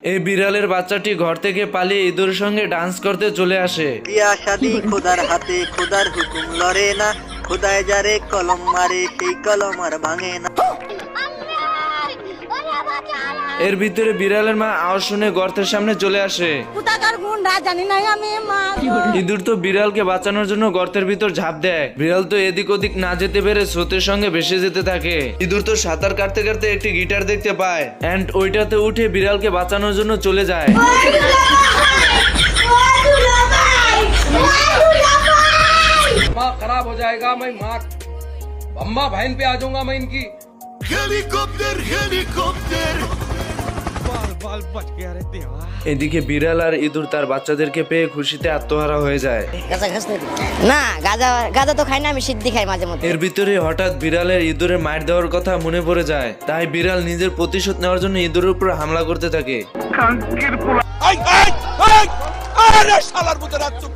এই বিড়ালের বাচ্চাটি ঘর থেকে পালিয়ে ইঁদুরের সঙ্গে ডান্স করতে চলে আসে। বিয়া শাদি খোদার হাতে, খোদার হুকুম লড়ে না, খোদায় যারে কলম মারে সেই কলম আর ভাঙে না। এর ভিতরে বিড়ালের মা আওয়াজ শুনে গর্তের সামনে চলে আসে। ইঁদুর তো বিড়ালকে বাঁচানোর জন্য গর্তের ভিতর ঝাঁপ দেয়। বিড়াল তো এদিক ওদিক না যেতে পেরে স্রোতের সঙ্গে ভেসে যেতে থাকে। ইঁদুর তো সাঁতার কাটতে কাটতে একটি গিটার দেখতে পায় এন্ড ওইটাতে উঠে বিড়ালকে বাঁচানোর জন্য চলে যায়। खराब हो जाएगा, मैं माँ अम्मा बहन पे आ जाऊंगा मैं इनकी। हेलीकॉप्टर हेलीकॉप्टर बाल बच गया रे देवा। এদিকে বিড়াল আর ইঁদুর তার বাচ্চাদেরকে পেয়ে খুশিতে আত্মহারা হয়ে যায়। না গাঁজা তো খাই না, আমি সিদ্ধি খাই মাঝে মধ্যে। এর ভিতরে হঠাৎ বিড়ালের ইঁদুরের মার দেওয়ার কথা মনে পড়ে যায়। তাই বিড়াল নিজের প্রতিশোধ নেওয়ার জন্য ইঁদুরের উপর হামলা করতে থাকে। আই আই আই আরে শালার মতো রাত চুপ